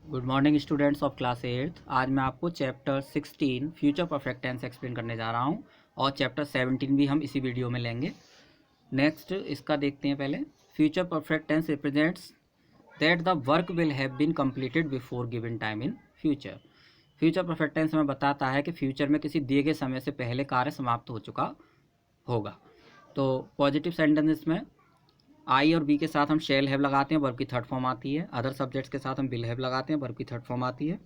Good morning students of class 8। आज मैं आपको chapter 16 future perfect tense explain करने जा रहा हूं और चैप्टर 17 भी हम इसी वीडियो में लेंगे। नेक्स्ट इसका देखते हैं। पहले future perfect tense represents that the work will have been completed before given time in future. Future perfect tense हमें बताता है कि फ्यूचर में किसी दिए गए समय से पहले कार्य समाप्त हो चुका होगा। तो पॉजिटिव सेंटेंसेस में आई और बी के साथ हम शेल हैव लगाते हैं, वर्ब की थर्ड फॉर्म आती है। अदर सब्जेक्ट्स के साथ हम विल हैव लगाते हैं, वर्ब की थर्ड फॉर्म आती है।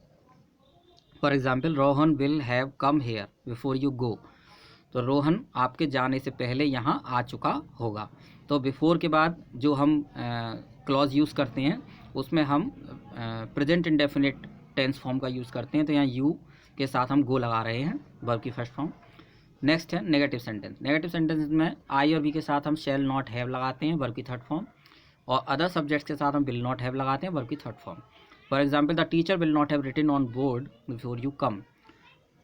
For example Rohan will have come here before you go. तो रोहन आपके जाने से पहले यहाँ आ चुका होगा। तो बिफोर के बाद जो हम क्लॉज यूज़ करते हैं उसमें हम प्रेजेंट इंडेफिनिट टेंस फॉर्म का यूज़ करते हैं। तो यहाँ यू के साथ हम गो लगा रहे हैं, वर्ब की फर्स्ट फॉर्म। नेक्स्ट है नेगेटिव सेंटेंस। नेगेटिव सेंटेंस में आई और बी के साथ हम शैल नॉट हैव लगाते हैं, वर्ब की थर्ड फॉर्म। और अदर सब्जेक्ट्स के साथ हम विल नॉट हैव लगाते हैं, वर्ब की third form. For example the teacher will not have written on board before you come.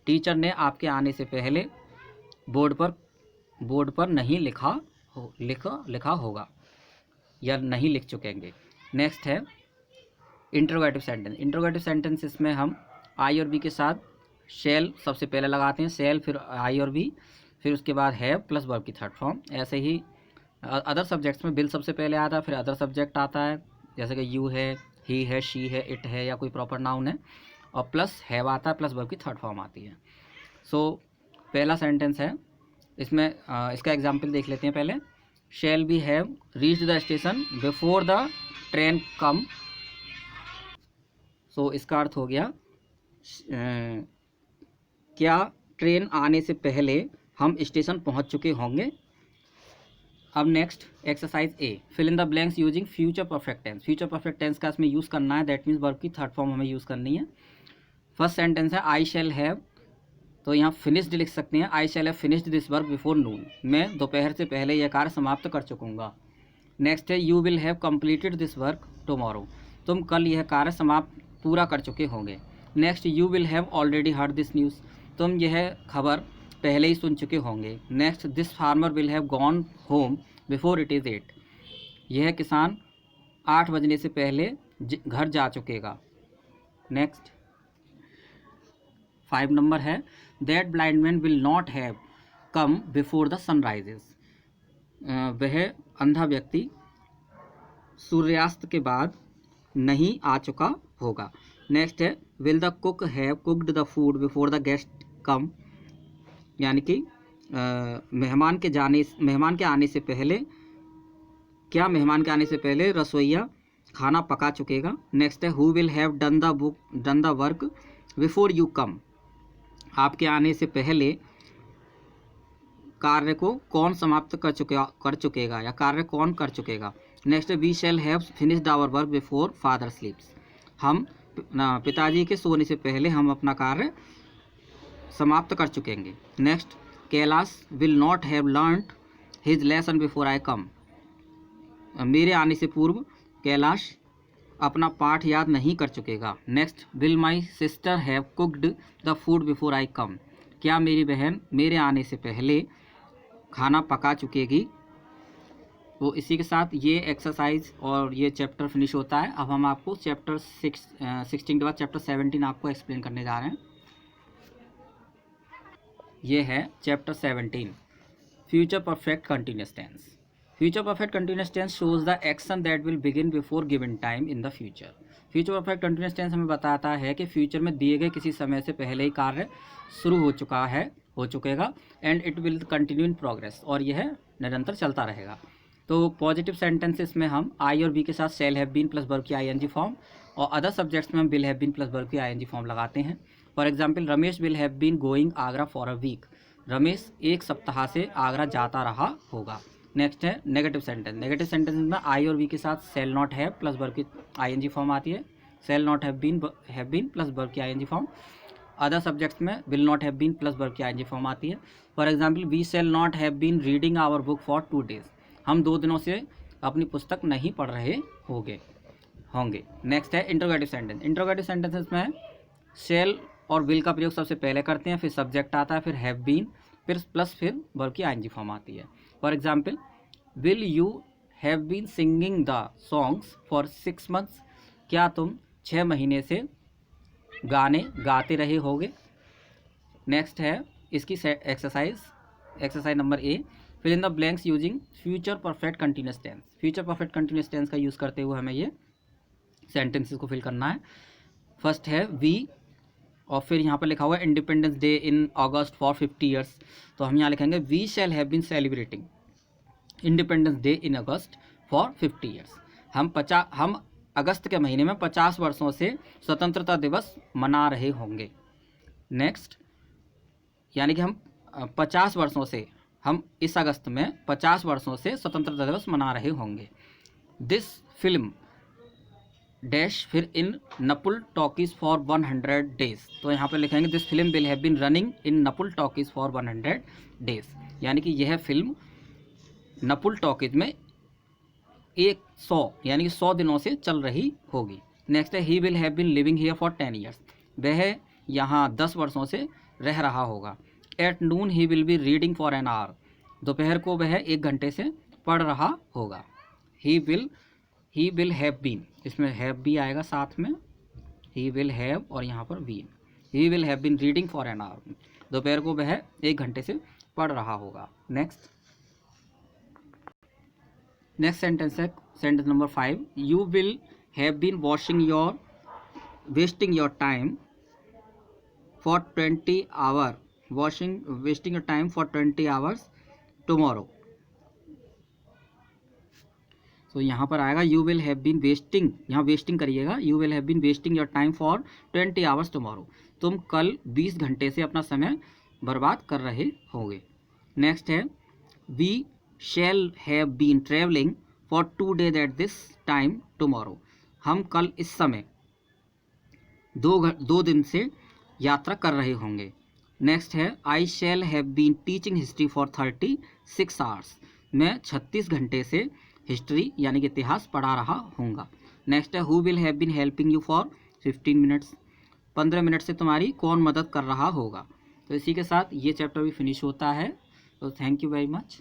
Teacher ने आपके आने से पहले बोर्ड पर नहीं लिखा होगा या नहीं लिख चुकेंगे। नेक्स्ट है इंटरोगेटिव सेंटेंस। इंटरोगेटिव सेंटेंसेस में हम आई और बी के साथ शेल सबसे पहले लगाते हैं, शेल फिर आई और बी, फिर उसके बाद हैव प्लस वर्ब की थर्ड फॉर्म। ऐसे ही अदर सब्जेक्ट्स में विल सबसे पहले आता है, फिर अदर सब्जेक्ट आता है, जैसे कि यू है, ही है, शी है, इट है या कोई प्रॉपर नाउन है, और प्लस हैव आता है, प्लस वर्ब की थर्ड फॉर्म आती है। सो पहला सेंटेंस है, इसमें इसका एग्जाम्पल देख लेते हैं पहले। Shall be have reach the station before the train come. So इसका अर्थ हो गया क्या ट्रेन आने से पहले हम स्टेशन पहुंच चुके होंगे। अब next exercise A, fill in the blanks using future perfect tense. Future perfect tense का इसमें यूज़ करना है, दैट मीन्स वर्ब की थर्ड फॉर्म हमें यूज़ करनी है। फर्स्ट सेंटेंस है आई शैल हैव, तो यहाँ फिनिश्ड लिख सकते हैं, I shall have finished this work before noon. मैं दोपहर से पहले यह कार्य समाप्त कर चुकूँगा। नेक्स्ट है you will have completed this work tomorrow, तुम कल यह कार्य समाप्त पूरा कर चुके होंगे। Next you will have already heard this news, तुम यह खबर पहले ही सुन चुके होंगे। Next this farmer will have gone home before it is 8, यह किसान 8 बजने से पहले घर जा चुकेगा। नेक्स्ट 5 नंबर है that blind man will not have come before the sunrises, वह अंधा व्यक्ति सूर्यास्त के बाद नहीं आ चुका होगा। नेक्स्ट है will the cook have cooked the food before the guest come, यानी कि मेहमान के आने से पहले, क्या मेहमान के आने से पहले रसोइया खाना पका चुकेगा। नेक्स्ट है who will have done the work before you कम, आपके आने से पहले कार्य को कौन समाप्त कर चुकेगा या कार्य कौन कर चुकेगा। Next we shall have finished our work before father sleeps, हम पिताजी के सोने से पहले हम अपना कार्य समाप्त कर चुकेंगे। Next Kailash will not have learned his lesson before I come, मेरे आने से पूर्व कैलाश अपना पाठ याद नहीं कर चुकेगा। Next will my sister have cooked the food before I come, क्या मेरी बहन मेरे आने से पहले खाना पका चुकेगी। तो इसी के साथ ये एक्सरसाइज और ये चैप्टर फिनिश होता है। अब हम आपको चैप्टर 16 के बाद चैप्टर 17 आपको एक्सप्लेन करने जा रहे हैं। ये है chapter 17 future perfect continuous tense. Future perfect continuous tense shows the action that will begin before given time in the future. Future perfect continuous tense हमें बताता है कि फ्यूचर में दिए गए किसी समय से पहले ही कार्य शुरू हो चुकेगा and it will continue in progress, और यह निरंतर चलता रहेगा। तो पॉजिटिव सेंटेंसेस में हम आई और बी के साथ shall have been plus verb की आईएनजी फॉर्म, और अदर सब्जेक्ट्स में हम will have been plus verb की आईएनजी फॉर्म लगाते हैं। For example Ramesh will have been going Agra for a week, Ramesh एक सप्ताह से आगरा जाता रहा होगा। नेक्स्ट है नेगेटिव सेंटेंस। नेगेटिव सेंटेंस में आई और बी के साथ shall not have plus verb की आईएनजी फॉर्म आती है, shall not have been plus verb की आईएनजी फॉर्म। अदर सब्जेक्ट्स में will not have been plus verb की आईएनजी फॉर्म आती है। For example we shall not have been reading our book for 2 days, हम 2 दिनों से अपनी पुस्तक नहीं पढ़ रहे होंगे। नेक्स्ट है इंटरोगेटिव सेंटेंस। इंटरोगेटिव सेंटेंसेस में शैल और विल का प्रयोग सबसे पहले करते हैं, फिर सब्जेक्ट आता है, फिर हैव बीन, फिर वर्ब की आईएनजी फॉर्म आती है। For example will you have been singing the songs for 6 months, क्या तुम 6 महीने से गाने गाते रहे होगे। नेक्स्ट है इसकी exercise number A, fill in the blanks using future perfect continuous tense. Future perfect continuous tense का यूज़ करते हुए हमें ये सेंटेंसेस को फिल करना है। फर्स्ट है वी, और फिर यहाँ पर लिखा हुआ है independence day in August for 50 years, तो हम यहाँ लिखेंगे we shall have been celebrating independence day in August for 50 years. हम अगस्त के महीने में 50 वर्षों से स्वतंत्रता दिवस मना रहे होंगे। नेक्स्ट, यानी कि हम 50 वर्षों से, हम इस अगस्त में 50 वर्षों से स्वतंत्रता दिवस मना रहे होंगे। दिस फिल्म डैश फिर in Napul talkies for 100 days, तो यहाँ पे लिखेंगे this film will have been running in Napul talkies for 100 days, यानी कि यह फिल्म नपुल टॉकीज में 100 यानी कि 100 दिनों से चल रही होगी। नेक्स्ट है he will have been living here for 10 years, वह यहाँ 10 वर्षों से रह रहा होगा। At noon he will be reading for an hour, दोपहर को वह 1 घंटे से पढ़ रहा होगा। ही विल हैव बीन, इसमें हैव भी आएगा साथ में, ही विल हैव और यहाँ पर been. He will have been reading for an hour, दोपहर को वह 1 घंटे से पढ़ रहा होगा। नेक्स्ट सेंटेंस है sentence number 5, you will have been wasting your time for 20 hour wasting your time for 20 hours tomorrow. तो यहाँ पर आएगा you will have been wasting, यहाँ वेस्टिंग करिएगा, you will have been wasting your time for 20 hours tomorrow, तुम कल 20 घंटे से अपना समय बर्बाद कर रहे होंगे। नेक्स्ट है we shall have been travelling for 2 days at this time tomorrow, हम कल इस समय 2 दिन से यात्रा कर रहे होंगे। नेक्स्ट है I shall have been teaching history for 36 hours, मैं 36 घंटे से हिस्ट्री यानी कि इतिहास पढ़ा रहा हूँगा। नेक्स्ट है who will have been helping you for 15 minutes, 15 minute से तुम्हारी कौन मदद कर रहा होगा। तो इसी के साथ ये चैप्टर भी फिनिश होता है। तो थैंक यू वेरी मच।